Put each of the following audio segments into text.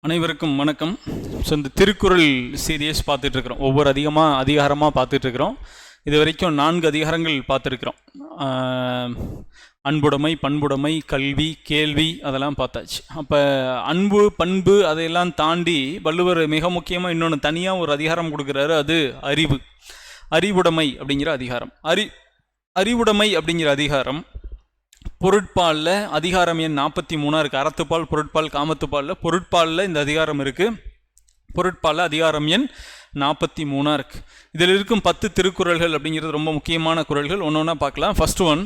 அனைவருக்கும் வணக்கம். ஸோ இந்த திருக்குறள் சீரியஸ் பார்த்துட்ருக்குறோம். ஒவ்வொரு அதிகாரமாக பார்த்துட்ருக்குறோம். இது வரைக்கும் 4 அதிகாரங்கள் பார்த்துருக்குறோம். அன்புடைமை, பண்புடைமை, கல்வி, கேள்வி அதெல்லாம் பார்த்தாச்சு. அப்போ அன்பு, பண்பு அதையெல்லாம் தாண்டி வள்ளுவர் மிக முக்கியமாக இன்னொன்று தனியாக ஒரு அதிகாரம் கொடுக்குறாரு. அது அறிவு, அறிவுடைமை அப்படிங்கிற அதிகாரம். அறிவுடைமை அப்படிங்கிற அதிகாரம் பொருட்பாலில் அதிகாரம் எண் 43 இருக்குது. அறத்துப்பால், பொருட்பால், காமத்துப்பாலில் பொருட்பாலில் இந்த அதிகாரம் இருக்குது. பொருட்பாலில் அதிகாரம் எண் 43 இருக்குது. இதில் இருக்கும் 10 திருக்குறள்கள் அப்படிங்கிறது ரொம்ப முக்கியமான குறள்கள். ஒன்று ஒன்றா பார்க்கலாம். ஃபர்ஸ்ட் ஒன்,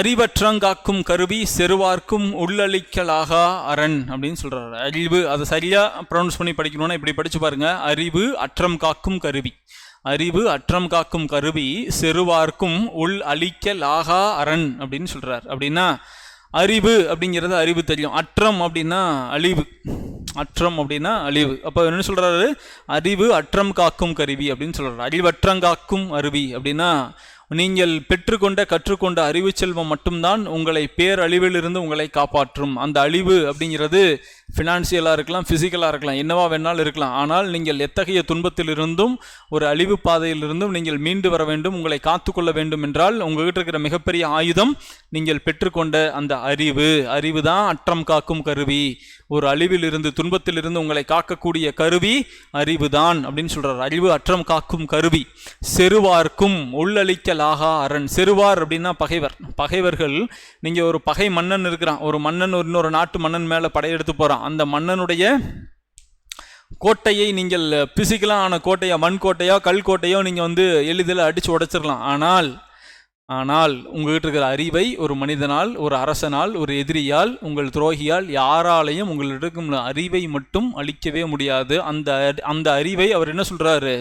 அறிவற்றங்காக்கும் கருவி செருவார்க்கும் உள்ளளிக்கலாகா அரண் அப்படின்னு சொல்கிறாரு. அறிவு, அதை சரியாக ப்ரொனவுன்ஸ் பண்ணி படிக்கணும்னா இப்படி படித்து பாருங்கள். அறிவு அற்றம் காக்கும் கருவி, அறிவு அற்றம் காக்கும் கருவி செருவார்க்கும் உள் அழிக்கலாகா அரண் அப்படின்னு சொல்கிறார். அப்படின்னா அறிவு அப்படிங்கிறது அறிவு தெரியும், அற்றம் அப்படின்னா அழிவு, அற்றம் அப்படின்னா அழிவு. அப்போ என்ன சொல்கிறாரு? அறிவு அற்றம் காக்கும் கருவி அப்படின்னு சொல்கிறார். அறிவற்றங்காக்கும் அருவி அப்படின்னா நீங்கள் பெற்றுக்கொண்ட கற்றுக்கொண்ட அறிவு செல்வம் மட்டும்தான் உங்களை பேரழிவிலிருந்து உங்களை காப்பாற்றும். அந்த அழிவு அப்படிங்கிறது ஃபினான்சியலாக இருக்கலாம், ஃபிசிக்கலாக இருக்கலாம், என்னவா வேணாலும் இருக்கலாம். ஆனால் நீங்கள் எத்தகைய துன்பத்திலிருந்தும் ஒரு அழிவு பாதையிலிருந்தும் நீங்கள் மீண்டு வர வேண்டும், உங்களை காத்துக்கொள்ள வேண்டும் என்றால் உங்கள்கிட்ட இருக்கிற மிகப்பெரிய ஆயுதம் நீங்கள் பெற்றுக்கொண்ட அந்த அறிவு. அறிவு தான் அற்றம் காக்கும் கருவி. ஒரு அழிவிலிருந்து, துன்பத்திலிருந்து உங்களை காக்கக்கூடிய கருவி அறிவு தான் அப்படின்னு சொல்கிறார். அறிவு அற்றம் காக்கும் கருவி செருவார்க்கும் உள்ளளிக்கலாகா அரண். செருவார் அப்படின்னா பகைவர். பகைவர்கள், நீங்கள் ஒரு பகை மன்னன் இருக்கிறான், ஒரு மன்னன் இன்னொரு நாட்டு மன்னன் மேலே படையெடுத்து போகிறான். அந்த மன்னனுடைய கோட்டையை நீங்கள் பிசிக்கலாக ஆன கோட்டையோ, மண் கோட்டையோ, கல் கோட்டையோ நீங்கள் எளிதில் அடித்து உடைச்சிடலாம். ஆனால் உங்கள்கிட்ட இருக்கிற அறிவை ஒரு மனிதனால், ஒரு அரசனால், ஒரு எதிரியால், உங்கள் துரோகியால் யாராலையும் உங்கள்கிட்ட இருக்கும் அறிவை மட்டும் அழிக்கவே முடியாது. அந்த அறிவை அவர் என்ன சொல்கிறாரு?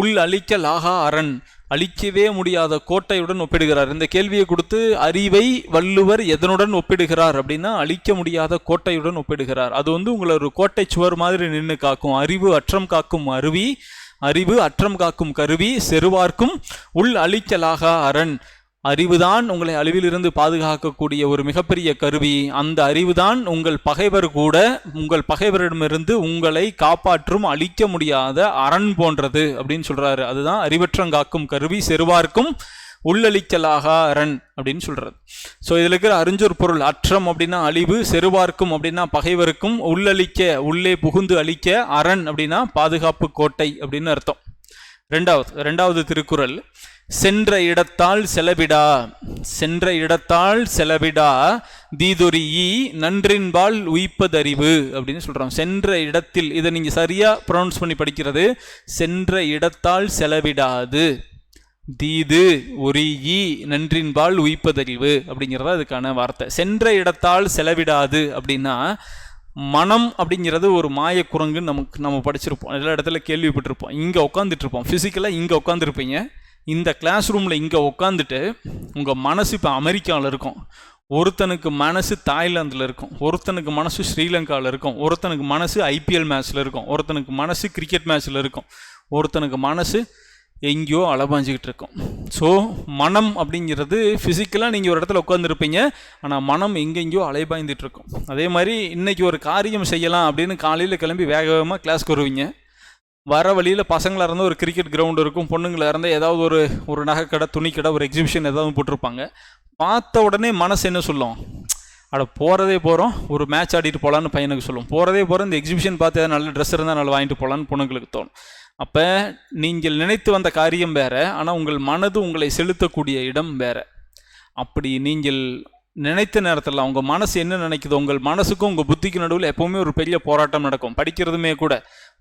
உள் அழிக்கலாகா அரண், அழிக்கவே முடியாத கோட்டையுடன் ஒப்பிடுகிறார். இந்த கேள்வியை கொடுத்து அறிவை வள்ளுவர் எதனுடன் ஒப்பிடுகிறார் அப்படின்னா அழிக்க முடியாத கோட்டையுடன் ஒப்பிடுகிறார். அது உங்களை ஒரு கோட்டை சுவர் மாதிரி நின்று காக்கும். அறிவு அற்றம் காக்கும் அருவி, அறிவு அற்றம் காக்கும் கருவி செருவார்க்கும் உள் அழிக்கலாகா அரண். அறிவுதான் உங்களை அழிவிலிருந்து பாதுகாக்கக்கூடிய ஒரு மிகப்பெரிய கருவி. அந்த அறிவுதான் உங்கள் பகைவர் கூட, உங்கள் பகைவரிடமிருந்து உங்களை காப்பாற்றும் அழிக்க முடியாத அரண் போன்றது அப்படின்னு சொல்றாரு. அதுதான் அறிவற்றங்காக்கும் கருவி செருவார்க்கும் உள்ளளிக்கலாகா அரண் அப்படின்னு சொல்றது. ஸோ இதில் இருக்கிற அறிஞ்சொரு பொருள், அற்றம் அப்படின்னா அழிவு, செருவார்க்கும் அப்படின்னா பகைவருக்கும், உள்ளளிக்க உள்ளே புகுந்து அழிக்க, அரண் அப்படின்னா பாதுகாப்பு கோட்டை அப்படின்னு அர்த்தம். ரெண்டாவது திருக்குறள், சென்ற இடத்தால் செலவிடா, சென்ற இடத்தால் செலவிடா தீதொரி நன்றின்பால் உய்ப்பதறிவு அப்படின்னு சொல்கிறோம். சென்ற இடத்தில், இதை நீங்கள் சரியாக ப்ரொனவுன்ஸ் பண்ணி படிக்கிறது, சென்ற இடத்தால் செலவிடாது தீது ஒரு நன்றின்பால் உய்ப்பதறிவு அப்படிங்கிறதா அதுக்கான வார்த்தை. சென்ற இடத்தால் செலவிடாது அப்படின்னா மனம் அப்படிங்கிறது ஒரு மாய குரங்குன்னு நம்ம படிச்சிருப்போம், எல்லா இடத்துல கேள்விப்பட்டிருப்போம். இங்கே உட்காந்துட்டு இருப்போம், ஃபிசிக்கலாக இங்கே உட்காந்துருப்பீங்க, இந்த கிளாஸ் ரூமில் இங்கே உட்காந்துட்டு உங்கள் மனசு இப்போ அமெரிக்காவில் இருக்கும், ஒருத்தனுக்கு மனசு தாய்லாந்தில் இருக்கும், ஒருத்தனுக்கு மனசு ஸ்ரீலங்காவில் இருக்கும், ஒருத்தனுக்கு மனசு ஐபிஎல் மேட்ச்சில் இருக்கும், ஒருத்தனுக்கு மனசு கிரிக்கெட் மேட்ச்சில் இருக்கும், ஒருத்தனுக்கு மனசு எங்கேயோ அலபாஞ்சிக்கிட்டு இருக்கும். ஸோ மனம் அப்படிங்கிறது ஃபிசிக்கலாக நீங்கள் ஒரு இடத்துல உட்காந்துருப்பீங்க, ஆனால் மனம் எங்கெங்கேயோ அலைபாய்ந்துட்டு இருக்கும். அதே மாதிரி இன்றைக்கி ஒரு காரியம் செய்யலாம் அப்படின்னு காலையில் கிளம்பி வேகமாக கிளாஸ்க்கு வருவீங்க. வர வழியில் பசங்களாக இருந்தால் ஒரு கிரிக்கெட் கிரவுண்டு இருக்கும், பொண்ணுங்களாக இருந்தால் ஏதாவது ஒரு நகைக்கடை, துணிக்கடை, ஒரு எக்ஸிபிஷன் ஏதாவது போட்டிருப்பாங்க. பார்த்த உடனே மனசு என்ன சொல்லும்? அட போகிறதே போகிறோம், ஒரு மேட்ச் ஆடிட்டு போகலான்னு பையனுக்கு சொல்லும். போகிறதே போகிறோம், இந்த எக்ஸிபிஷன் பார்த்து ஏதாவது நல்ல ட்ரெஸ் இருந்தால் நல்லா வாங்கிட்டு போகலான்னு பொண்ணுங்களுக்கு தோணும். அப்போ நீங்கள் நினைத்து வந்த காரியம் வேற, ஆனால் உங்கள் மனது உங்களை செலுத்தக்கூடிய இடம் வேற. அப்படி நீங்கள் நினைத்த நேரத்தில் உங்கள் மனசு என்ன நினைக்குதோ, உங்கள் மனசுக்கும் உங்கள் புத்திக்கு நடுவில் எப்போவுமே ஒரு பெரிய போராட்டம் நடக்கும். படிக்கிறதுமே கூட,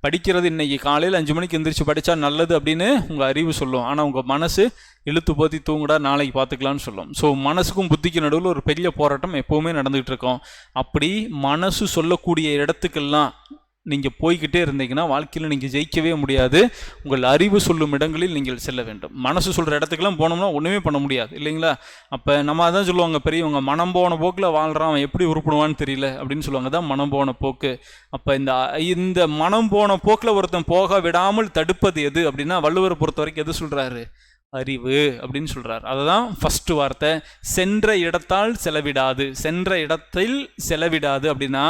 படிக்கிறது இன்றைக்கி காலையில் 5 மணிக்கு எந்திரிச்சு படித்தா நல்லது அப்படின்னு உங்கள் அறிவு சொல்லும், ஆனால் உங்கள் மனசு இழுத்து போத்தி தூங்குடா நாளைக்கு பார்த்துக்கலான்னு சொல்லும். ஸோ மனசுக்கும் புத்திக்கு நடுவில் ஒரு பெரிய போராட்டம் எப்போவுமே நடந்துகிட்டு இருக்கோம். அப்படி மனசு சொல்லக்கூடிய இடத்துக்கெல்லாம் நீங்கள் போய்கிட்டே இருந்தீங்கன்னா வாழ்க்கையில் நீங்கள் ஜெயிக்கவே முடியாது. உங்கள் அறிவு சொல்லும் இடங்களில் நீங்கள் செல்ல வேண்டும். மனசு சொல்கிற இடத்துக்கெல்லாம் போனோம்னா ஒன்றுமே பண்ண முடியாது இல்லைங்களா? அப்போ நம்ம அதான் சொல்லுவாங்க, பெரியவங்க மனம் போன போக்கில் வாழ்கிறான், அவன் எப்படி உருப்படுவான்னு தெரியல அப்படின்னு சொல்லுவாங்க. தான் மனம் போன போக்கு. அப்போ இந்த மனம் போன போக்கில் ஒருத்தன் போக விடாமல் தடுப்பது எது அப்படின்னா வள்ளுவரை பொறுத்த வரைக்கும் எது சொல்கிறாரு? அறிவு அப்படின்னு சொல்றார். அதுதான் ஃபர்ஸ்ட் வார்த்தை. சென்ற இடத்தால் செலவிடாது, சென்ற இடத்தில் செலவிடாது அப்படின்னா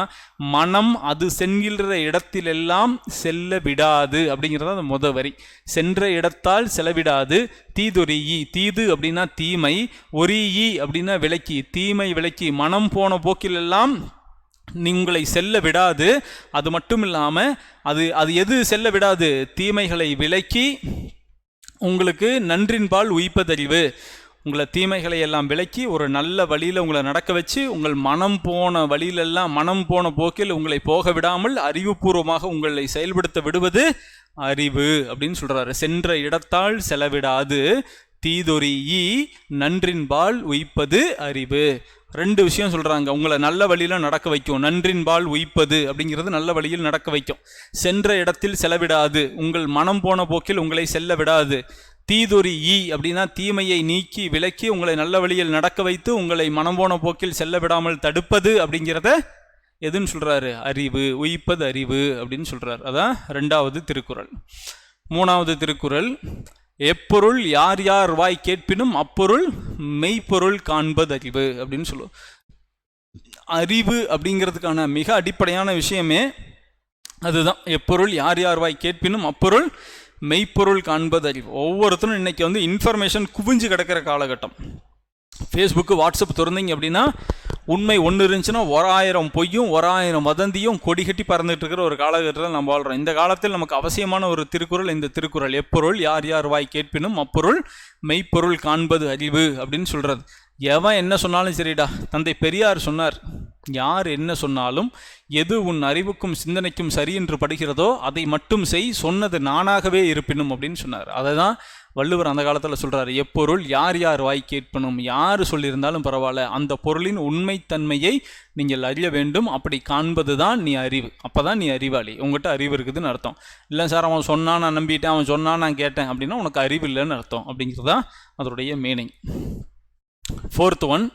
மனம் அது செல்கின்ற இடத்திலெல்லாம் செல்ல விடாது அப்படிங்கிறது அந்த முத வரி. சென்ற இடத்தால் செலவிடாது. தீதொரியி, தீது அப்படின்னா தீமை, ஒரியி அப்படின்னா விலக்கி, தீமை விலக்கி, மனம் போன போக்கிலெல்லாம் உங்களை செல்ல விடாது. அது மட்டும் இல்லாமல் அது எது செல்ல விடாது? தீமைகளை விலக்கி உங்களுக்கு நன்றின்பால் உய்ப்பதறிவு. உங்களை தீமைகளை எல்லாம் விலக்கி ஒரு நல்ல வழியில் உங்களை நடக்க வச்சு உங்கள் மனம் போன வழியிலெல்லாம் மனம் போன போக்கில் உங்களை போக விடாமல் அறிவுபூர்வமாக உங்களை செயல்படுத்த விடுவது அறிவு அப்படின்னு சொல்கிறாரு. சென்ற இடத்தால் செலவிடாது தீதொரியி நன்றின்பால் உய்ப்பது அறிவு. ரெண்டு விஷயம் சொல்கிறாங்க. உங்களை நல்ல வழியில் நடக்க வைக்கும். நன்றின்பால் உய்ப்பது அப்படிங்கிறது நல்ல வழியில் நடக்க வைக்கும். சென்ற இடத்தில் செலவிடாது, உங்கள் மனம் போன போக்கில் உங்களை செல்ல விடாது. தீதொரியி அப்படின்னா தீமையை நீக்கி விலக்கி உங்களை நல்ல வழியில் நடக்க வைத்து உங்களை மனம் போன போக்கில் செல்ல விடாமல் தடுப்பது அப்படிங்கிறத எதுன்னு சொல்கிறாரு? அறிவு. உய்ப்பது அறிவு அப்படின்னு சொல்கிறார். அதான் 2வது திருக்குறள். 3வது திருக்குறள், எப்பொருள் யார் யார் வாய் கேட்பினும் அப்பொருள் மெய்ப்பொருள் காண்பது அறிவு அப்படின்னு சொல்லுவோம். அறிவு அப்படிங்கிறதுக்கான மிக அடிப்படையான விஷயமே அதுதான். எப்பொருள் யார் யார் வாய் கேட்பினும் அப்பொருள் மெய்ப்பொருள் காண்பது அறிவு. ஒவ்வொருத்தரும் இன்னைக்கு இன்ஃபர்மேஷன் குவிஞ்சு கிடக்கிற காலகட்டம். ஃபேஸ்புக்கு வாட்ஸ்அப் திறந்தீங்க அப்படின்னா உண்மை ஒன்று இருந்துச்சுன்னா 1000 பொய்யும் 1000 வதந்தியும் கொடி கட்டி பறந்துட்டு இருக்கிற ஒரு காலகட்டத்தில் நம்ம வாழ்கிறோம். இந்த காலத்தில் நமக்கு அவசியமான ஒரு திருக்குறள் இந்த திருக்குறள். எப்பொருள் யார் யார் வாய் கேட்பினும் அப்பொருள் மெய்ப்பொருள் காண்பது அறிவு அப்படின்னு சொல்கிறது. எவன் என்ன சொன்னாலும் சரிடா, தந்தை பெரியார் சொன்னார், யார் என்ன சொன்னாலும் எது உன் அறிவுக்கும் சிந்தனைக்கும் சரி என்று படுகிறதோ அதை மட்டும் செய், சொன்னது நானாகவே இருப்பினும் அப்படின்னு சொன்னார். அதை தான் வள்ளுவர் அந்த காலத்தில் சொல்கிறார். எப்பொருள் யார் யார் வாய் கேட்பனும், யார் சொல்லியிருந்தாலும் பரவாயில்ல, அந்த பொருளின் உண்மைத்தன்மையை நீங்கள் அறிய வேண்டும். அப்படி காண்பது தான் நீ அறிவு. அப்போ தான் நீ அறிவாளி, உங்கள்கிட்ட அறிவு இருக்குதுன்னு அர்த்தம். இல்லை சார் அவன் சொன்னான் நான் நம்பிட்டேன், அவன் சொன்னான் நான் கேட்டேன் அப்படின்னா உனக்கு அறிவு இல்லைன்னு அர்த்தம். அப்படிங்கிறது தான் அதோடைய மீனிங். 4th ஒன்,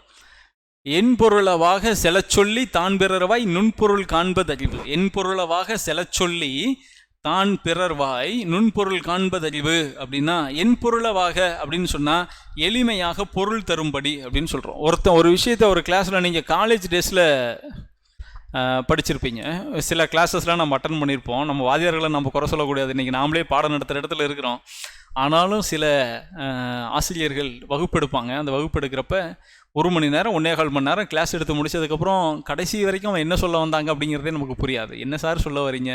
என் பொருளவாக செலச்சொல்லி தான் பிறர்வாய் நுண்பொருள் காண்பது அறிவு. என் பொருளவாக செலச்சொல்லி தான் பிறர்வாய் நுண்பொருள் காண்பது அறிவு அப்படின்னா என் பொருளவாக அப்படின்னு சொன்னால் எளிமையாக பொருள் தரும்படி அப்படின்னு சொல்கிறோம். ஒரு விஷயத்தை ஒரு கிளாஸில் நீங்கள் காலேஜ் டேஸில் படிச்சிருப்பீங்க. சில கிளாஸஸ்லாம் நம்ம அட்டன் பண்ணியிருப்போம். நம்ம வாத்தியார்களை நம்ம குறை சொல்லக்கூடாது, இன்றைக்கி நாமளே பாடம் நடத்துகிற இடத்துல இருக்கிறோம். ஆனாலும் சில ஆசிரியர்கள் வகுப்பு எடுப்பாங்க. அந்த வகுப்பு எடுக்கிறப்ப 1 மணி நேரம் 1.25 மணி நேரம் கிளாஸ் எடுத்து முடிச்சதுக்கப்புறம் கடைசி வரைக்கும் அவன் என்ன சொல்ல வந்தாங்க அப்படிங்கிறதே நமக்கு புரியாது. என்ன சார் சொல்ல வரீங்க,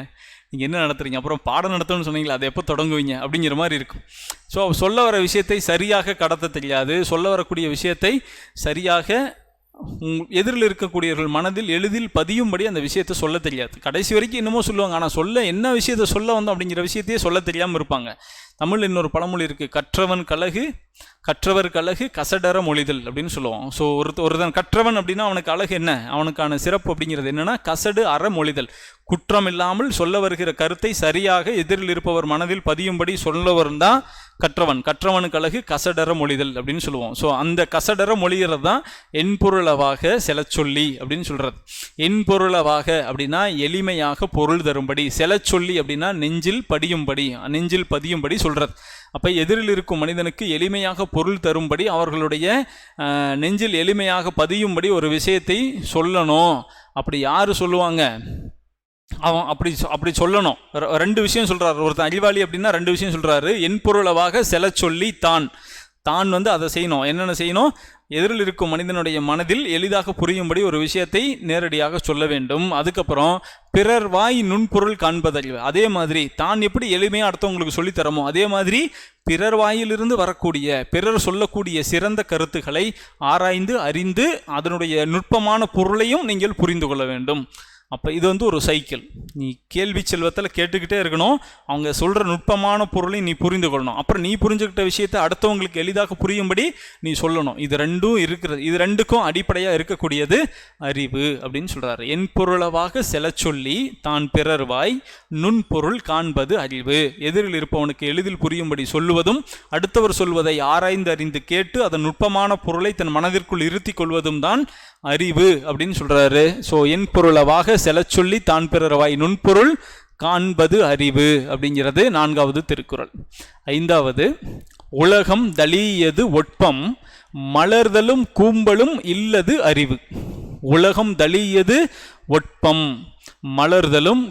நீங்கள் என்ன நடத்துறீங்க, அப்புறம் பாடம் நடத்தணும்னு சொன்னீங்களா, அதை எப்போ தொடங்குவீங்க அப்படிங்கிற மாதிரி இருக்கும். ஸோ சொல்ல வர விஷயத்தை சரியாக கடத்த தெரியாது, சொல்ல வரக்கூடிய விஷயத்தை சரியாக எதிரில் இருக்கக்கூடியவர்கள் மனதில் எளிதில் பதியும்படி அந்த விஷயத்தை சொல்ல தெரியாது. கடைசி வரைக்கும் என்னமோ சொல்லுவாங்க, ஆனால் சொல்ல என்ன விஷயத்தை சொல்ல வந்தோம் அப்படிங்கிற விஷயத்தையே சொல்ல தெரியாமல் இருப்பாங்க. தமிழ் இன்னொரு பழமொழி இருக்குது, கற்றவர் கழகு கசடர மொழிதல் அப்படின்னு சொல்லுவோம். ஸோ ஒருத்தன் கற்றவன் அப்படின்னா அவனுக்கு அழகு என்ன, அவனுக்கான சிறப்பு அப்படிங்கிறது என்னென்னா கசடு அற மொழிதல். குற்றம் இல்லாமல் சொல்ல வருகிற கருத்தை சரியாக எதிரில் இருப்பவர் மனதில் பதியும்படி சொல்லவர் தான் கற்றவன். கற்றவனுக்கு அழகு கசடர மொழிதல் அப்படின்னு சொல்லுவோம். ஸோ அந்த கசடர மொழிகிறது தான் என் பொருளவாக செலச்சொல்லி அப்படின்னு சொல்கிறது. என் பொருளவாக அப்படின்னா எளிமையாக பொருள் தரும்படி, செலச்சொல்லி அப்படின்னா நெஞ்சில் பதியும்படி சொல்கிறது. அப்போ எதிரில் இருக்கும் மனிதனுக்கு எளிமையாக பொருள் தரும்படி, அவர்களுடைய நெஞ்சில் எளிமையாக பதியும்படி ஒரு விஷயத்தை சொல்லணும். அப்படி யார் சொல்லுவாங்க? அவன் அப்படி சொல்லணும். 2 விஷயம் சொல்கிறார். ஒருத்தன் அறிவாளி அப்படின்னா 2 விஷயம் சொல்கிறாரு. என் பொருளவாக செலச்சொல்லி தான் அதை செய்யணும். என்னென்ன செய்யணும்? எதிரில் இருக்கும் மனிதனுடைய மனதில் எளிதாக புரியும்படி ஒரு விஷயத்தை நேரடியாக சொல்ல வேண்டும். அதுக்கப்புறம் பிறர் வாய் நுண்பொருள் காண்பதறிவு. அதே மாதிரி தான் எப்படி எளிமையாக அடுத்தவங்களுக்கு சொல்லித்தரமோ அதே மாதிரி பிறர் வாயிலிருந்து வரக்கூடிய, பிறர் சொல்லக்கூடிய சிறந்த கருத்துக்களை ஆராய்ந்து அறிந்து அதனுடைய நுட்பமான பொருளையும் நீங்கள் புரிந்து கொள்ள வேண்டும். அப்போ இது ஒரு சைக்கிள். நீ கேள்வி செல்வத்தில் கேட்டுக்கிட்டே இருக்கணும். அவங்க சொல்கிற நுட்பமான பொருளை நீ புரிந்து கொள்ளணும். அப்புறம் நீ புரிஞ்சுக்கிட்ட விஷயத்தை அடுத்தவங்களுக்கு எளிதாக புரியும்படி நீ சொல்லணும். இது 2ம் இருக்கிறது. இது 2க்கும் அடிப்படையாக இருக்கக்கூடியது அறிவு அப்படின்னு சொல்கிறாரு. என் பொருளவாக செலச்சொல்லி தான் பிறர்வாய் நுண்பொருள் காண்பது அறிவு. எதிரில் இருப்பவனுக்கு எளிதில் புரியும்படி சொல்லுவதும், அடுத்தவர் சொல்வதை ஆராய்ந்து அறிந்து கேட்டு அதன் நுட்பமான பொருளை தன் மனதிற்குள் இருத்தி கொள்வதும் தான் அறிவு அப்படின்னு சொல்கிறாரு. ஸோ என் பொருளவாக செலச்சொல்லி தான் பிறர்வாய் நுண்பொருள் காண்பது அறிவு அப்படிங்கிறது 4வது திருக்குறள். 5வது, உலகம் தளியது ஒட்பம் மலர்தலும் கூம்பலும் இல்லது அறிவு. உலகம் தளியது ஒட்பம் மலர்தலும்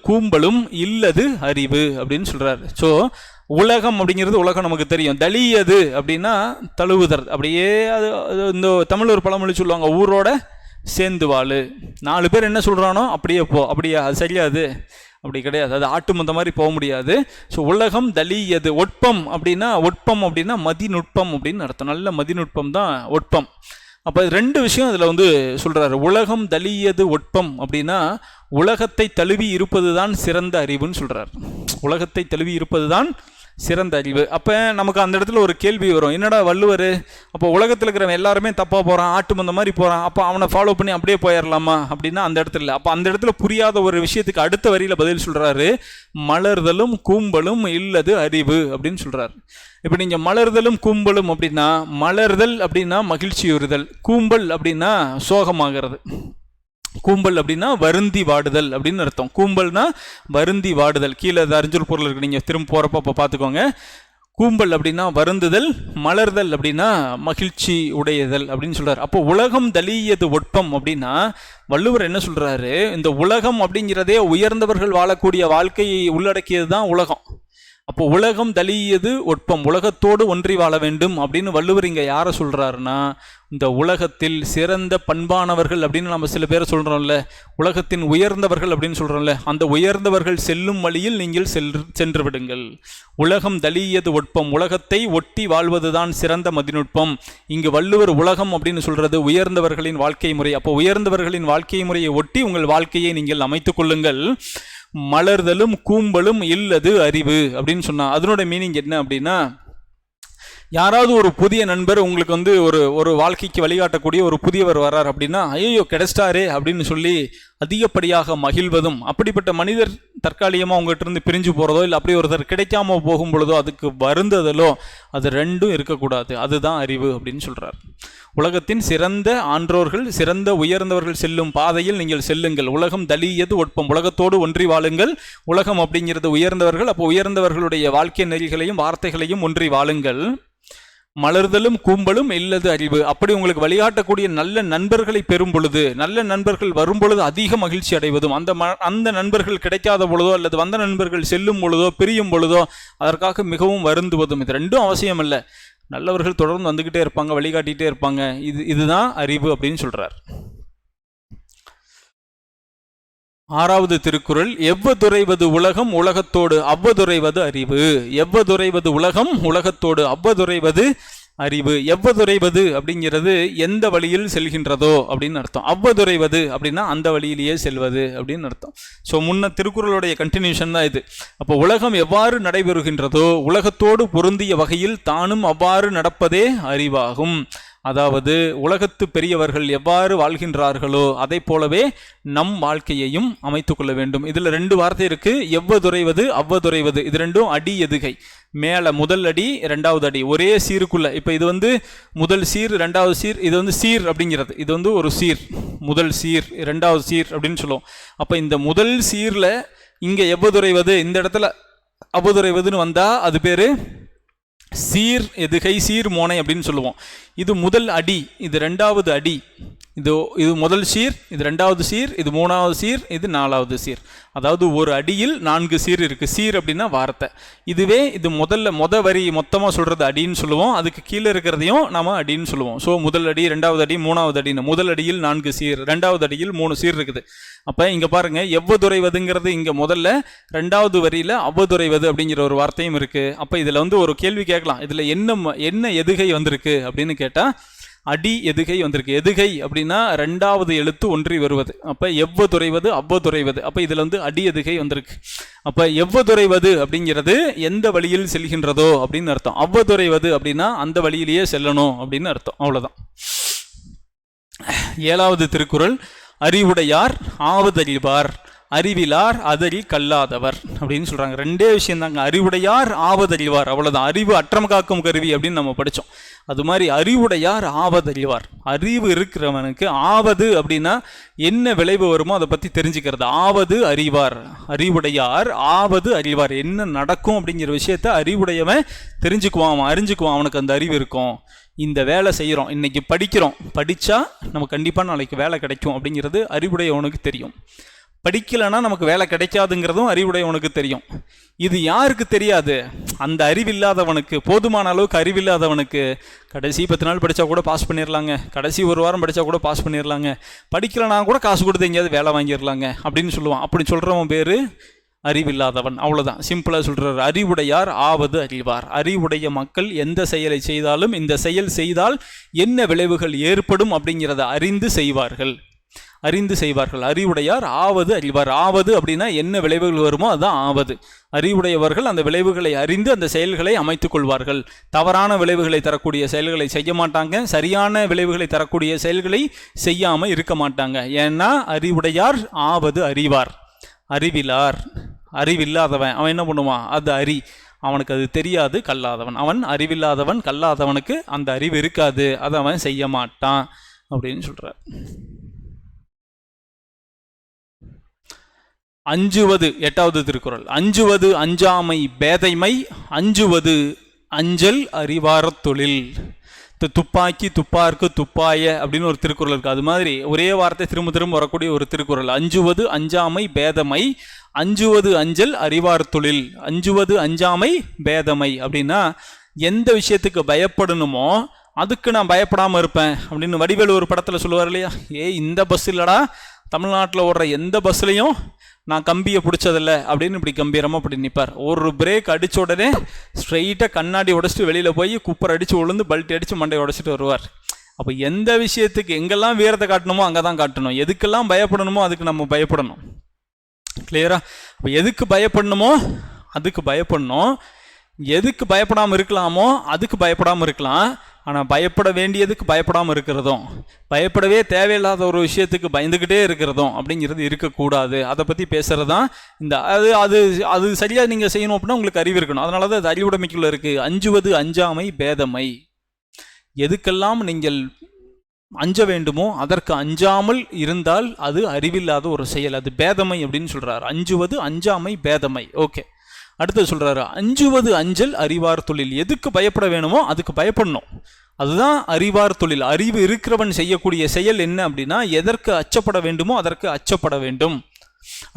கூம்பலும் இல்லது அறிவு அப்படின்னு சொல்றாரு. ஸோ உலகம் அப்படிங்கிறது உலகம் நமக்கு தெரியும். தளியது அப்படின்னா தழுவுதல். அப்படியே அது இந்த தமிழ் ஒரு பழமொழி சொல்லுவாங்க, ஊரோட சேர்ந்து வாழு. 4 பேர் என்ன சொல்கிறானோ அப்படியே போ. அப்படியா? அது சரியாது, அப்படி கிடையாது. அது ஆட்டு மந்த மாதிரி போக முடியாது. ஸோ உலகம் தளியது ஒட்பம் அப்படின்னா மதிநுட்பம் அப்படின்னு அர்த்தம். நல்ல மதிநுட்பம் தான் ஒட்பம். அப்போ 2 விஷயம் அதில் வந்து சொல்கிறாரு. உலகம் தளியது ஒட்பம் அப்படின்னா உலகத்தை தழுவி இருப்பது தான் சிறந்த அறிவுன்னு சொல்கிறார். உலகத்தை தழுவி இருப்பது தான் சிறந்த அறிவு. அப்போ நமக்கு அந்த இடத்துல ஒரு கேள்வி வரும், என்னடா வள்ளுவர் அப்போ உலகத்தில் இருக்கிறவன் எல்லாருமே தப்பாக போகிறான், ஆட்டு மந்த மாதிரி போகிறான், அப்போ அவனை ஃபாலோ பண்ணி அப்படியே போயிடலாமா அப்படின்னா அந்த இடத்துல இல்லை. அப்போ அந்த இடத்துல புரியாத ஒரு விஷயத்துக்கு அடுத்த வரியில் பதில் சொல்கிறாரு, மலர்தலும் கூம்பலும் இல்லது அறிவு அப்படின்னு சொல்கிறாரு. இப்போ நீங்கள் மலர்தலும் கூம்பலும் அப்படின்னா, மலர்தல் அப்படின்னா மகிழ்ச்சியுறுதல், கூம்பல் அப்படின்னா சோகமாகிறது. கூம்பல் அப்படின்னா வருந்தி வாடுதல் அப்படின்னு அர்த்தம். கூம்பல்னா வருந்தி வாடுதல். கீழே அறிஞ்சொல் பொருள் இருக்கு, நீங்கள் திரும்ப போகிறப்ப அப்போ பார்த்துக்கோங்க. கூம்பல் அப்படின்னா வருந்துதல், மலர்தல் அப்படின்னா மகிழ்ச்சி உடையதல் அப்படின்னு சொல்கிறார். அப்போ உலகம் தளியது ஒட்பம் அப்படின்னா வள்ளுவர் என்ன சொல்கிறாரு, இந்த உலகம் அப்படிங்கிறதே உயர்ந்தவர்கள் வாழக்கூடிய வாழ்க்கையை உள்ளடக்கியது தான் உலகம். அப்போ உலகம் தளியது ஒட்பம், உலகத்தோடு ஒன்றி வாழ வேண்டும் அப்படின்னு வள்ளுவர் இங்கே யாரை சொல்கிறாருன்னா, இந்த உலகத்தில் சிறந்த பண்பானவர்கள் அப்படின்னு நம்ம சில பேரை சொல்கிறோம்ல, உலகத்தின் உயர்ந்தவர்கள் அப்படின்னு சொல்கிறோம்ல, அந்த உயர்ந்தவர்கள் செல்லும் வழியில் நீங்கள் சென்று விடுங்கள். உலகம் தளியது ஒட்பம், உலகத்தை ஒட்டி வாழ்வது தான் சிறந்த மதிநுட்பம். இங்கு வள்ளுவர் உலகம் அப்படின்னு சொல்கிறது உயர்ந்தவர்களின் வாழ்க்கை முறை. அப்போ உயர்ந்தவர்களின் வாழ்க்கை முறையை ஒட்டி உங்கள் வாழ்க்கையை நீங்கள் அமைத்துக் கொள்ளுங்கள். மலர்தலும் கூம்பலும் இல்லது அறிவு அப்படின்னு சொன்னா அதனோட மீனிங் என்ன அப்படின்னா, யாராவது ஒரு புதிய நண்பர் உங்களுக்கு வந்து ஒரு வாழ்க்கைக்கு வழிகாட்டக்கூடிய ஒரு புதியவர் வர்றார் அப்படின்னா, ஐயோ கிடைச்சிட்டாரே அப்படின்னு சொல்லி அதிகப்படியாக மகிழ்வதும், அப்படிப்பட்ட மனிதர் தற்காலிகமாக உங்கள்கிட்ட இருந்து பிரிஞ்சு போகிறதோ இல்லை அப்படி ஒருத்தர் கிடைக்காம போகும் பொழுதோ அதுக்கு வருந்துதலோ, அது ரெண்டும் இருக்கக்கூடாது. அதுதான் அறிவு அப்படின்னு சொல்கிறார். உலகத்தின் சிறந்த ஆன்றோர்கள், சிறந்த உயர்ந்தவர்கள் செல்லும் பாதையில் நீங்கள் செல்லுங்கள். உலகம் தளியது ஒட்பம், உலகத்தோடு ஒன்றி வாழுங்கள். உலகம் அப்படிங்கிறது உயர்ந்தவர்கள், அப்போ உயர்ந்தவர்களுடைய வாழ்க்கை நெறிகளையும் வார்த்தைகளையும் ஒன்றி வாழுங்கள். மலர்தலும் கூம்பலும் இல்லது அறிவு. அப்படி உங்களுக்கு வழிகாட்டக்கூடிய நல்ல நண்பர்களை பெறும் பொழுது, நல்ல நண்பர்கள் வரும் பொழுது அதிக மகிழ்ச்சி அடைவதும், அந்த நண்பர்கள் கிடைக்காத பொழுதோ அல்லது வந்த நண்பர்கள் செல்லும் பொழுதோ பிரியும் பொழுதோ அதற்காக மிகவும் வருந்துவதும். இது ரெண்டும் அவசியம் இல்லை. நல்லவர்கள் தொடர்ந்து வந்துக்கிட்டே இருப்பாங்க, வழிகாட்டிகிட்டே இருப்பாங்க. இதுதான் அறிவு அப்படின்னு சொல்றார். 6வது திருக்குறள், எவ்வதுரைவது உலகம் உலகத்தோடு அவ்வதுரைவது அறிவு. எவ்வதுரைவது உலகம் உலகத்தோடு அவ்வதுரைவது அறிவு. எவ்வதுரைவது அப்படிங்கிறது எந்த வழியில் செல்கின்றதோ அப்படின்னு அர்த்தம். அவ்வதுரைவது அப்படின்னா அந்த வழியிலேயே செல்வது அப்படின்னு அர்த்தம். ஸோ முன்ன திருக்குறளுடைய கண்டினியூஷன் தான் இது. அப்போ உலகம் எவ்வாறு நடைபெறுகின்றதோ உலகத்தோடு பொருந்திய வகையில் தானும் அவ்வாறு நடப்பதே அறிவாகும். அதாவது உலகத்து பெரியவர்கள் எவ்வாறு வாழ்கின்றார்களோ அதை போலவே நம் வாழ்க்கையையும் அமைத்துக் கொள்ள வேண்டும். இதில் 2 வார்த்தை இருக்கு, எவ்வதுரைவது அவ்வதுரைவது. இது ரெண்டும் அடி எதுகை. மேலே முதல் அடி 2வது அடி ஒரே சீருக்குள்ள. இப்போ இது வந்து முதல் சீர் 2வது சீர், இது வந்து சீர் அப்படிங்கிறது. இது வந்து ஒரு சீர், முதல் சீர் 2வது சீர் அப்படின்னு சொல்லுவோம். அப்போ இந்த முதல் சீரில் இங்கே எவ்வதுரைவது, இந்த இடத்துல அவ்வதுரைவதுன்னு வந்தால் அது பேர் சீர் எதுகை, சீர் மோனை அப்படின்னு சொல்லுவோம். இது முதல் அடி, இது 2வது அடி. இது முதல் சீர், இது 2வது சீர், இது 3வது சீர், இது 4வது சீர். அதாவது ஒரு அடியில் 4 சீர் இருக்குது. சீர் அப்படின்னா வார்த்தை. இதுவே இது மொத வரி மொத்தமாக சொல்கிறது அடின்னு சொல்லுவோம். அதுக்கு கீழே இருக்கிறதையும் நாம் அடின்னு சொல்லுவோம். ஸோ முதல் அடி, 2வது அடி, 3வது அடின்னு. முதல் அடியில் 4 சீர், 2வது அடியில் 3 சீர் இருக்குது. அப்போ இங்கே பாருங்கள், எவ்வதுரைவதுங்கிறது இங்கே முதல்ல, 2வது வரியில் அவ்வதுரைவது அப்படிங்கிற ஒரு வார்த்தையும் இருக்குது. அப்போ இதில் வந்து ஒரு கேள்வி கேட்கலாம், இதில் என்ன எதுகை வந்திருக்கு அப்படின்னு கேட்டால் அடி எதுகை வந்திருக்கு. எதுகை அப்படின்னா 2வது எழுத்து ஒன்றி வருவது. அப்போ எவ்வதுரைவது அவ்வதுரைவது. அப்போ இதில் வந்து அடி எதுகை வந்திருக்கு. அப்போ எவ்வதுரைவது அப்படிங்கிறது எந்த வழியில் செல்கின்றதோ அப்படின்னு அர்த்தம். அவ்வதுரைவது அப்படின்னா அந்த வழியிலேயே செல்லணும் அப்படின்னு அர்த்தம். அவ்வளோதான். 7வது திருக்குறள், அறிவுடையார் ஆவதறிவார், அறிவிலார் அதறி கல்லாதவர் அப்படின்னு சொல்கிறாங்க. 2 விஷயம் தாங்க. அறிவுடையார் ஆவதறிவார், அவ்வளோதான். அறிவு அற்றம் காக்கும் கருவி அப்படின்னு நம்ம படித்தோம். அது மாதிரி அறிவுடையார் ஆவதறிவார். அறிவு இருக்கிறவனுக்கு ஆவது அப்படின்னா என்ன விளைவு வருமோ அதை பற்றி தெரிஞ்சுக்கிறது. ஆவது அறிவார், அறிவுடையார் ஆவது அறிவார். என்ன நடக்கும் அப்படிங்கிற விஷயத்த அறிவுடையவன் தெரிஞ்சுக்குவான், அறிஞ்சுக்குவான், அவனுக்கு அந்த அறிவு இருக்கும். இந்த வேலை செய்கிறோம், இன்னைக்கு படிக்கிறோம், படித்தா நமக்கு கண்டிப்பாக நாளைக்கு வேலை கிடைக்கும் அப்படிங்கிறது அறிவுடையவனுக்கு தெரியும். படிக்கலைன்னா நமக்கு வேலை கிடைக்காதுங்கிறதும் அறிவுடையவனுக்கு தெரியும். இது யாருக்கு தெரியாது? அந்த அறிவில்லாதவனுக்கு, போதுமான அளவுக்கு அறிவில்லாதவனுக்கு. கடைசி 10 நாள் படித்தா கூட பாஸ் பண்ணிடலாங்க, கடைசி 1 வாரம் படித்தா கூட பாஸ் பண்ணிடலாங்க, படிக்கலைன்னா கூட காசு கொடுத்து எங்கேயாவது வேலை வாங்கிடலாங்க அப்படின்னு சொல்லுவான். அப்படி சொல்கிறவன் பேர் அறிவில்லாதவன். அவ்வளோதான், சிம்பிளாக சொல்கிறார். அறிவுடையார் ஆவது அறிவார். அறிவுடைய மக்கள் எந்த செயலை செய்தாலும் இந்த செயல் செய்தால் என்ன விளைவுகள் ஏற்படும் அப்படிங்கிறத அறிந்து செய்வார்கள். அறிவுடையார் ஆவது அறிவார். ஆவது அப்படின்னா என்ன விளைவுகள் வருமோ அதுதான் ஆவது. அறிவுடையவர்கள் அந்த விளைவுகளை அறிந்து அந்த செயல்களை அமைத்துக் கொள்வார்கள். தவறான விளைவுகளை தரக்கூடிய செயல்களை செய்ய மாட்டாங்க, சரியான விளைவுகளை தரக்கூடிய செயல்களை செய்யாமல் இருக்க மாட்டாங்க. ஏன்னா அறிவுடையார் ஆவது அறிவார். அறிவில்லாதவன் அவன் என்ன பண்ணுவான்? அது அவனுக்கு அது தெரியாது, கல்லாதவன். அவன் அறிவில்லாதவன், கல்லாதவனுக்கு அந்த அறிவு இருக்காது, அதை அவன் செய்ய மாட்டான் அப்படின்னு சொல்றார். அஞ்சுவது 8வது திருக்குறள். அஞ்சுவது அஞ்சாமை பேதைமை, அஞ்சுவது அஞ்சல் அறிவாரத் தொழில். துப்பாக்கி துப்பார்க்கு துப்பாய அப்படின்னு ஒரு திருக்குறள் இருக்குது. அது மாதிரி ஒரே வார்த்தை திரும்ப திரும்ப வரக்கூடிய ஒரு திருக்குறள். அஞ்சுவது அஞ்சாமை பேதமை, அஞ்சுவது அஞ்சல் அறிவார் தொழில். அஞ்சுவது அஞ்சாமை பேதமை அப்படின்னா எந்த விஷயத்துக்கு பயப்படணுமோ அதுக்கு நான் பயப்படாமல் இருப்பேன் அப்படின்னு வடிவேலு ஒரு படத்தில் சொல்லுவார் இல்லையா? இந்த பஸ் இல்லைடா, தமிழ்நாட்டில் ஓடுற எந்த பஸ்லையும் நான் கம்பியை பிடிச்சதில்லை அப்படின்னு இப்படி கம்பீரமாக இப்படி நிற்பார். ஒரு பிரேக் அடித்த உடனே ஸ்ட்ரைட்டாக கண்ணாடி உடச்சிட்டு வெளியில் போய் குப்பர் அடித்து விழுந்து பல்ட்டி அடித்து மண்டையை உடச்சிட்டு வருவார். அப்போ எந்த விஷயத்துக்கு எங்கெல்லாம் வீரத்தை காட்டணுமோ அங்கே தான் காட்டணும், எதுக்கெல்லாம் பயப்படணுமோ அதுக்கு நம்ம பயப்படணும். கிளியரா? அப்போ எதுக்கு பயப்படணுமோ அதுக்கு பயப்படணும், எதுக்கு பயப்படாமல் இருக்கலாமோ அதுக்கு பயப்படாமல் இருக்கலாம். ஆனால் பயப்பட வேண்டியதுக்கு பயப்படாமல் இருக்கிறதும், பயப்படவே தேவையில்லாத ஒரு விஷயத்துக்கு பயந்துக்கிட்டே இருக்கிறதும் அப்படிங்கிறது இருக்கக்கூடாது. அதை பற்றி பேசுகிறது தான் இந்த அது சரியாக நீங்கள் செய்யணும் அப்படின்னா உங்களுக்கு அறிவு இருக்கணும். அதனால தான் அது அறிவுடைமைக்குள்ளே இருக்குது. அஞ்சுவது அஞ்சாமை பேதமை. எதுக்கெல்லாம் நீங்கள் அஞ்ச வேண்டுமோ அதற்கு அஞ்சாமல் இருந்தால் அது அறிவில்லாத ஒரு செயல், அது பேதமை அப்படின்னு சொல்கிறார். அஞ்சுவது அஞ்சாமை பேதமை. ஓகே, அடுத்தது சொல்கிறாரு அஞ்சுவது அஞ்சல் அறிவார் தொழில். எதுக்கு பயப்பட வேணுமோ அதுக்கு பயப்படணும், அதுதான் அறிவார் தொழில். அறிவு இருக்கிறவன் செய்யக்கூடிய செயல் என்ன அப்படின்னா எதற்கு அச்சப்பட வேண்டுமோ அதற்கு அச்சப்பட வேண்டும்.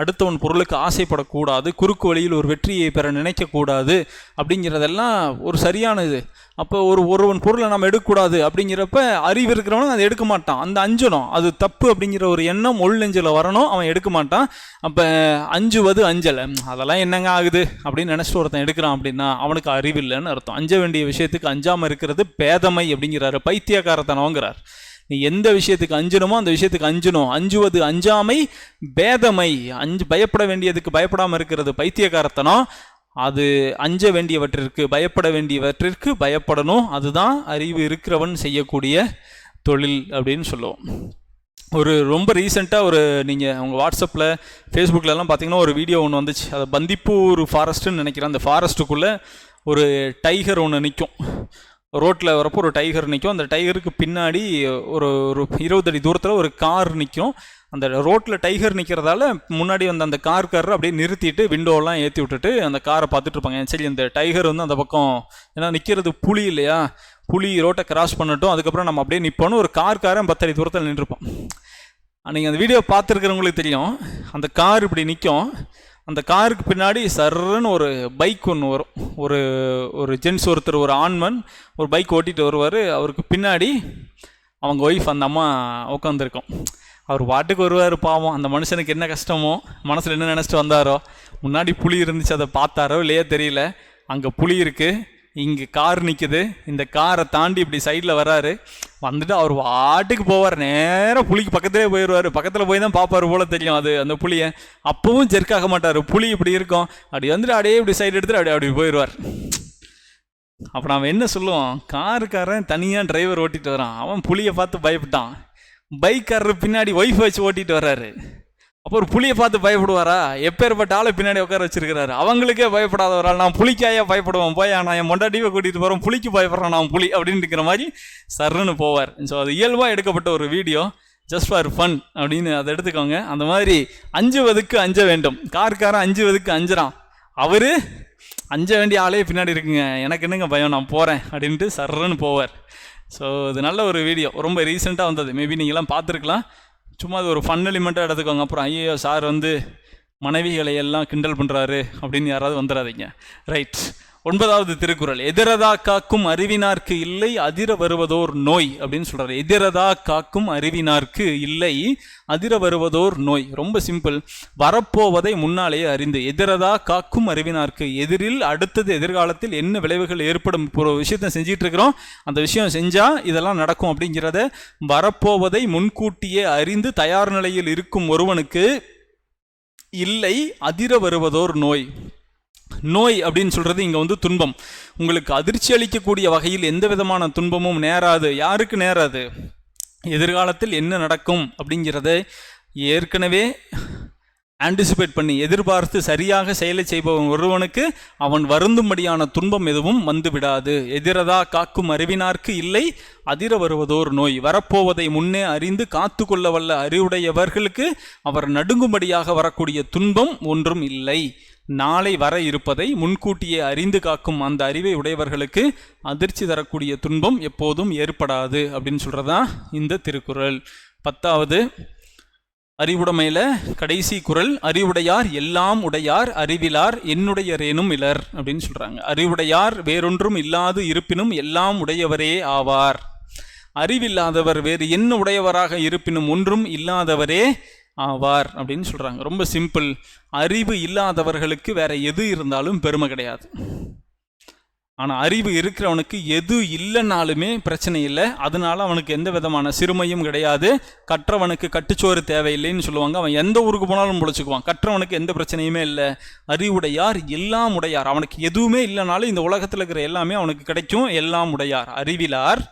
அடுத்தவன் பொருளுக்கு ஆசைப்படக்கூடாது, குறுக்கு வழியில் ஒரு வெற்றியை பெற நினைக்கக்கூடாது அப்படிங்கிறதெல்லாம் ஒரு சரியான இது. அப்போ ஒருவன் பொருளை நம்ம எடுக்கக்கூடாது அப்படிங்கிறப்ப அறிவு இருக்கிறவனும் அதை எடுக்க மாட்டான். அந்த அஞ்சணும், அது தப்பு அப்படிங்கிற ஒரு எண்ணம் உள் நெஞ்சில் வரணும், அவன் எடுக்க மாட்டான். அப்போ அஞ்சுவது அஞ்சல், அதெல்லாம் என்னங்க ஆகுது அப்படின்னு நினச்சிட்டு ஒருத்தன் எடுக்கிறான் அப்படின்னா அவனுக்கு அறிவில்லைன்னு அர்த்தம். அஞ்ச வேண்டிய விஷயத்துக்கு அஞ்சாமல் இருக்கிறது பேதமை அப்படிங்கிறாரு, பைத்தியக்காரத்தனங்கிறார். நீ எந்த விஷயத்துக்கு அஞ்சணுமோ அந்த விஷயத்துக்கு அஞ்சணும். அஞ்சுவது அஞ்சாமை பேதமை. பயப்பட வேண்டியதுக்கு பயப்படாமல் இருக்கிறது பைத்தியக்காரத்தனம். அது அஞ்ச வேண்டியவற்றிற்கு பயப்பட வேண்டியவற்றிற்கு பயப்படணும். அதுதான் அறிவு இருக்கிறவன் செய்யக்கூடிய தொழில் அப்படின்னு சொல்லுவோம். ரொம்ப ரீசெண்டாக நீங்கள் உங்கள் வாட்ஸ்அப்பில் ஃபேஸ்புக்கிலலாம் பார்த்தீங்கன்னா ஒரு வீடியோ ஒன்று வந்துச்சு. அது பந்திப்பூர் ஃபாரஸ்ட்டுன்னு நினைக்கிறேன். அந்த ஃபாரஸ்ட்டுக்குள்ளே ஒரு டைகர் ஒன்று நிற்கும். ரோட்டில் வரப்போ ஒரு டைகர் நிற்கும். அந்த டைகருக்கு பின்னாடி ஒரு 20 அடி தூரத்தில் ஒரு கார் நிற்கும். அந்த ரோட்டில் டைகர் நிற்கிறதால முன்னாடி வந்து அந்த கார்காரர் அப்படியே நிறுத்திட்டு விண்டோலாம் ஏற்றி விட்டுட்டு அந்த காரை பார்த்துட்டு இருப்பாங்க. சரி, அந்த டைகர் வந்து அந்த பக்கம் ஏன்னா நிற்கிறது புலி இல்லையா, புலி ரோட்டை கிராஸ் பண்ணட்டும், அதுக்கப்புறம் நம்ம அப்படியே நிற்போன்னு ஒரு கார்காரன் 10 அடி தூரத்தில் நின்றுருப்போம். நீங்கள் அந்த வீடியோ பார்த்துருக்கிறவங்களுக்கு தெரியும். அந்த கார் இப்படி நிற்கும். அந்த காருக்கு பின்னாடி சர்ன்னு ஒரு பைக் ஒன்று வரும். ஒரு ஜென்ஸ் ஒருத்தர், ஒரு ஆண்மன் ஒரு பைக் ஓட்டிகிட்டு வருவார். அவருக்கு பின்னாடி அவங்க ஒய்ஃப் அந்த அம்மா உட்காந்துருக்கோம். அவர் பாட்டுக்கு வருவார். பாவம், அந்த மனுஷனுக்கு என்ன கஷ்டமோ, மனசில் என்ன நினச்சிட்டு வந்தாரோ, முன்னாடி புலி இருந்துச்சு அதை பார்த்தாரோ இல்லையே தெரியல. அங்கே புலி இருக்குது, இங்கே கார் நிற்குது. இந்த காரை தாண்டி இப்படி சைடில் வராரு. வந்துட்டு அவர் வாட்டுக்கு போவார், நேராக புலிக்கு பக்கத்துலேயே போயிடுவார். பக்கத்தில் போய் தான் பார்ப்பார் போல தெரியும் அது அந்த புலியை. அப்பவும் ஜெர்க்காக மாட்டார். புலி இப்படி இருக்கும், அப்படி வந்துட்டு அப்படியே இப்படி சைடு எடுத்துட்டு அப்படி போயிடுவார். அப்போ நாம் என்ன சொல்லுவோம், காருக்காரன் தனியாக டிரைவர் ஓட்டிகிட்டு வரான், அவன் புலியை பார்த்து பயப்பட்டான். பைக்காரர் பின்னாடி ஒய்ஃப் வச்சு ஓட்டிகிட்டு வர்றாரு. அப்போ ஒரு புலியை பார்த்து பயப்படுவாரா? எப்பேற்பட்ட ஆளை பின்னாடி உட்கார வச்சிருக்கிறாரு. அவங்களுக்கே பயப்படாதவரால் நான் புலிக்காயா பயப்படுவேன், போய் நான் என் மொண்டாட்டியை கூட்டிகிட்டு போகிறேன், புலிக்கு பயப்படுறேன் நான் புலி அப்படின்னு இருக்கிற மாதிரி சர்ன்னு போவார். ஸோ அது இயல்பாக எடுக்கப்பட்ட ஒரு வீடியோ, ஜஸ்ட் ஃபார் ஃபன் அப்படின்னு அதை எடுத்துக்கோங்க. அந்த மாதிரி அஞ்சுவதுக்கு அஞ்ச வேண்டும். கார்காரன் அஞ்சுவதுக்கு அஞ்சுறான், அவரு அஞ்ச வேண்டிய ஆளே பின்னாடி இருக்குங்க, எனக்கு என்னங்க பயம், நான் போகிறேன் அப்படின்ட்டு சர்ன்னு போவார். ஸோ இது நல்ல ஒரு வீடியோ, ரொம்ப ரீசெண்டாக வந்தது, மேபி நீங்களாம் பார்த்துருக்கலாம். சும்மா அது ஒரு ஃபன் எலிமெண்ட்டாக எடுத்துக்கோங்க. அப்புறம் ஐயோ சார் வந்து மனைவிகளை எல்லாம் கிண்டல் பண்ணுறாரு அப்படின்னு யாராவது வந்துடாதீங்க. ரைட். 9வது திருக்குறள், எதிரதா காக்கும் அறிவினார்க்கு இல்லை அதிர வருவதோர் நோய் அப்படின்னு சொல்கிறார். எதிரதா காக்கும் அறிவினார்க்கு இல்லை அதிர வருவதோர் நோய். ரொம்ப சிம்பிள். வரப்போவதை முன்னாலேயே அறிந்து, எதிரதா காக்கும் அறிவினார்க்கு, எதிரில் அடுத்தது எதிர்காலத்தில் என்ன விளைவுகள் ஏற்படும், இப்போ ஒரு விஷயத்தை செஞ்சிட்டு இருக்கிறோம், அந்த விஷயம் செஞ்சால் இதெல்லாம் நடக்கும் அப்படிங்கிறத வரப்போவதை முன்கூட்டியே அறிந்து தயார் நிலையில் இருக்கும் ஒருவனுக்கு இல்லை அதிர வருவதோர் நோய். நோய் அப்படின்னு சொல்கிறது இங்கே வந்து துன்பம். உங்களுக்கு அதிர்ச்சி அளிக்கக்கூடிய வகையில் எந்த விதமான துன்பமும் நேராது. யாருக்கு நேராது? எதிர்காலத்தில் என்ன நடக்கும் அப்படிங்கிறத ஏற்கனவே ஆன்டிசிபேட் பண்ணி எதிர்பார்த்து சரியாக செயலை செய்பவன் ஒருவனுக்கு அவன் வருந்தும்படியான துன்பம் எதுவும் வந்து விடாது. எதிரதா காக்கும் அறிவினார்க்கு இல்லை அதிர வருவதோர் நோய். வரப்போவதை முன்னே அறிந்து காத்து கொள்ள வல்ல அறிவுடையவர்களுக்கு அவர் நடுங்கும்படியாக வரக்கூடிய துன்பம் ஒன்றும் இல்லை. நாளை வர இருப்பதை முன்கூட்டியே அறிந்து காக்கும் அந்த அறிவை உடையவர்களுக்கு அதிர்ச்சி தரக்கூடிய துன்பம் எப்போதும் ஏற்படாது அப்படின்னு சொல்றதான் இந்த திருக்குறள். 10வது அறிவுடைமையில கடைசி குறள், அறிவுடையார் எல்லாம் உடையார் அறிவிலார் என்னுடையரேனும் இலர் அப்படின்னு சொல்றாங்க. அறிவுடையார் வேறொன்றும் இல்லாது இருப்பினும் எல்லாம் உடையவரே ஆவார். அறிவில்லாதவர் வேறு என்ன உடையவராக இருப்பினும் ஒன்றும் இல்லாதவரே ஆவார் அப்படின்னு சொல்றாங்க. ரொம்ப சிம்பிள். அறிவு இல்லாதவர்களுக்கு வேற எது இருந்தாலும் பெருமை கிடையாது. ஆனால் அறிவு இருக்கிறவனுக்கு எது இல்லைனாலுமே பிரச்சனை இல்லை. அதனால அவனுக்கு எந்த விதமான சிறுமையும் கிடையாது. கற்றவனுக்கு கட்டுச்சோறு தேவையில்லைன்னு சொல்லுவாங்க. அவன் எந்த ஊருக்கு போனாலும் பொழைச்சிக்குவான். கற்றவனுக்கு எந்த பிரச்சனையுமே இல்லை. அறிவுடையார் எல்லாம் உடையார். அவனுக்கு எதுவுமே இல்லைனாலும் இந்த உலகத்தில் இருக்கிற எல்லாமே அவனுக்கு கிடைக்கும். எல்லாம் உடையார். அறிவிலார்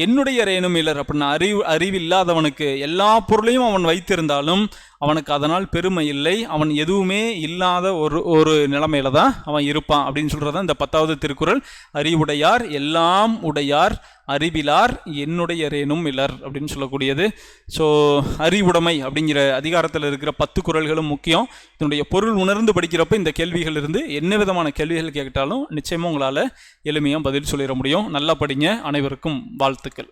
என்னுடையரேனும் இலர். அப்படின்னா அறிவில்லாதவனுக்கு எல்லா பொருளையும் அவன் வைத்திருந்தாலும் அவனுக்கு அதனால் பெருமை இல்லை. அவன் எதுவுமே இல்லாத ஒரு நிலைமையில தான் அவன் இருப்பான் அப்படின்னு சொல்றது இந்த 10வது திருக்குறள். அறிவுடையார் எல்லாம் உடையார் அறிவிலார் என்னுடையரேனும் இலர் அப்படின்னு சொல்லக்கூடியது. ஸோ அறிவுடைமை அப்படிங்கிற அதிகாரத்தில் இருக்கிற 10 குறள்களும் முக்கியம். இதனுடைய பொருள் உணர்ந்து படிக்கிறப்ப இந்த கேள்விகள் இருந்து என்ன விதமான கேள்விகள் கேட்டாலும் நிச்சயமாக உங்களால் எளிமையாக பதில் சொல்லிட முடியும். நல்லா படிங்க. அனைவருக்கும் வாழ்த்துக்கள்.